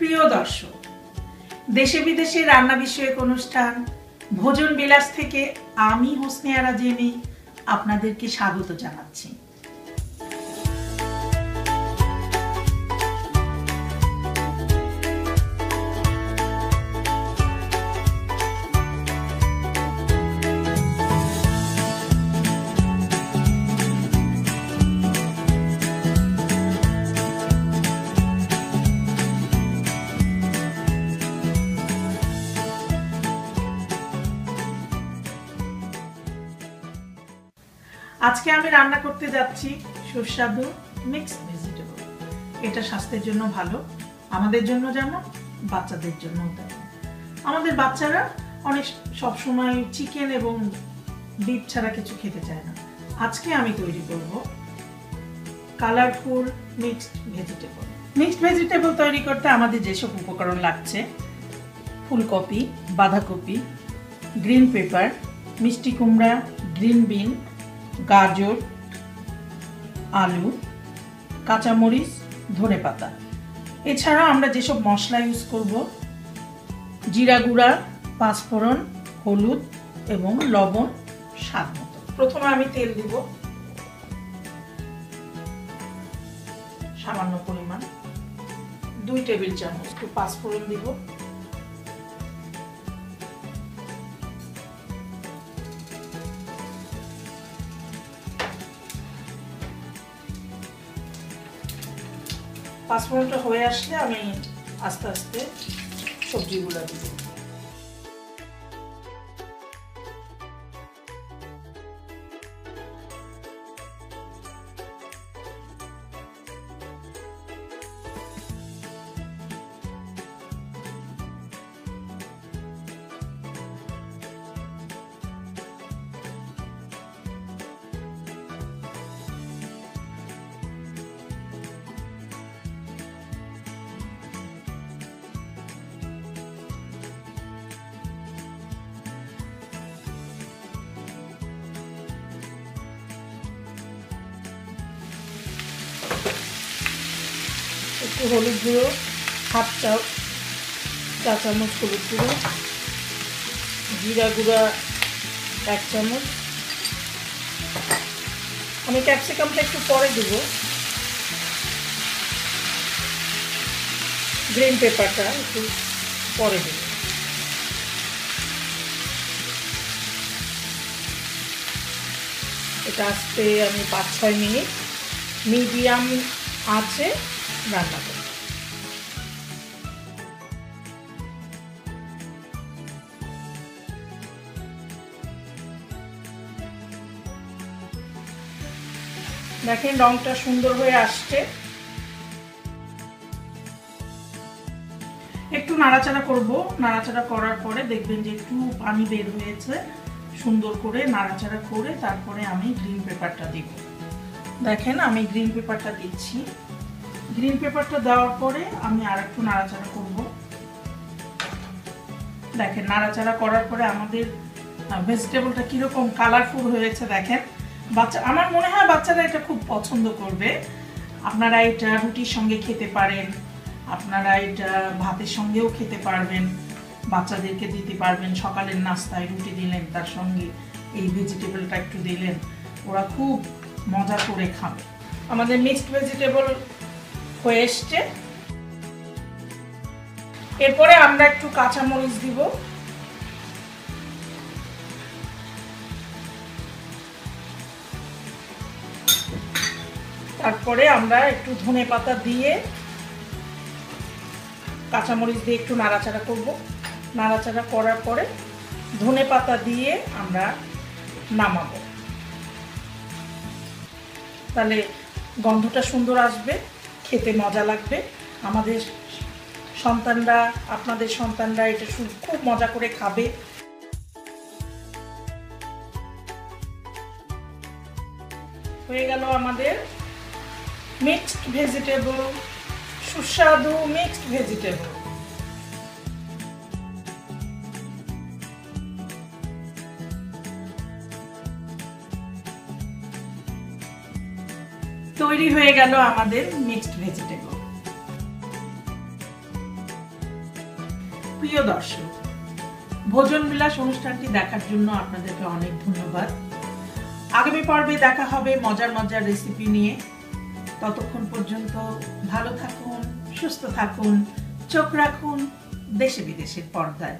প্রিয় দর্শক, দেশে বিদেশে রান্না বিষয়ক অনুষ্ঠান ভোজন বিলাস থেকে আমি হোসনে আরা জেমি আপনাদেরকে স্বাগত জানাচ্ছি। আজকে আমি রান্না করতে যাচ্ছি সুস্বাদু মিক্সড ভেজিটেবল। এটা স্বাস্থ্যের জন্য ভালো, আমাদের জন্য যেমন, বাচ্চাদের জন্য তেমন। আমাদের বাচ্চারা অনেক সবসময় চিকেন এবং বিফ ছাড়া কিছু খেতে চায় না। আজকে আমি তৈরি করব colourful mixed vegetable. Mixed vegetable তৈরি করতে আমাদের যেসব উপকরণ লাগছে: ফুলকপি, বাঁধাকপি, গ্রিন পেপার, মিষ্টি কুমড়া, গ্রিন বিন, গাজর, আলু, কাঁচামরিচ, ধনেপাতা। এছাড়া আমরা যেসব মশলা ইউজ করব: জিরা গুঁড়া, পাঁচফোড়ন, হলুদ এবং লবণ স্বাদ মতো। প্রথমে আমি তেল দিব সামান্য পরিমাণ, 2 টেবিল চামচ। একটু পাঁচফোড়ন দিব, পাঁচফোড়নটা হয়ে আসলে আমি আস্তে আস্তে সবজিগুলো দিব। একটু হলুদ গুঁড়ো, হাফ চা চামচ হলুদ গুঁড়ো, জিরা গুঁড়া 1 চামচ। আমি ক্যাপসিকামটা একটু পরে দেব। গ্রিন পেপারটা একটু পরে দেব। এটা আস্তে আমি 5-6 মিনিট মিডিয়াম আঁচে রান্না করব। দেখেন রংটা সুন্দর হয়ে আসছে। একটু নাড়াচাড়া করব। নাড়াচাড়া করার পরে দেখবেন যে একটু পানি বের হয়েছে। সুন্দর করে নাড়াচাড়া করে তারপরে আমি গ্রিন পেপারটা দিব। দেখেন আমি গ্রিন পেপারটা দিচ্ছি। গ্রিন পেপারটা দেওয়ার পরে আমি আর একটু নাড়াচাড়া করব। দেখেন নাড়াচাড়া করার পরে আমাদের ভেজিটেবলটা কিরকম কালারফুল হয়েছে। দেখেন আমার মনে হয় বাচ্চারা এটা খুব পছন্দ করবে। আপনারা এটা রুটির সঙ্গে খেতে পারেন, আপনারা এটা ভাতের সঙ্গেও খেতে পারবেন, বাচ্চাদেরকে দিতে পারবেন। সকালের নাস্তায় রুটি দিলেন, তার সঙ্গে এই ভেজিটেবলটা একটু দিলেন, ওরা খুব মজা করে খাবে। আমাদের মিক্সড ভেজিটেবল হয়ে এসছে। এরপরে আমরা একটু কাঁচামরিচ দিব। তারপরে আমরা একটু ধনেপাতা দিয়ে কাঁচামরিচ দিয়ে একটু নাড়াচাড়া করব। নাড়াচাড়া করার পরে ধনেপাতা দিয়ে আমরা নামাবো। তাহলে গন্ধটা সুন্দর আসবে, খেতে মজা লাগবে। আমাদের সন্তানরা, আপনাদের সন্তানরা এটা খুব মজা করে খাবে। হয়ে গেল আমাদের মিক্সড ভেজিটেবল, সুস্বাদু মিক্সড ভেজিটেবল। তৈরি হয়ে গেল আমাদের মিক্সড ভেজিটেবল। প্রিয় দর্শক, ভোজন বিলাস অনুষ্ঠানটি দেখার জন্য আপনাদেরকে অনেক ধন্যবাদ। আগামী পর্বে দেখা হবে মজার মজার রেসিপি নিয়ে। ততক্ষণ পর্যন্ত ভালো থাকুন, সুস্থ থাকুন, চোখ রাখুন দেশে বিদেশের পর্দায়।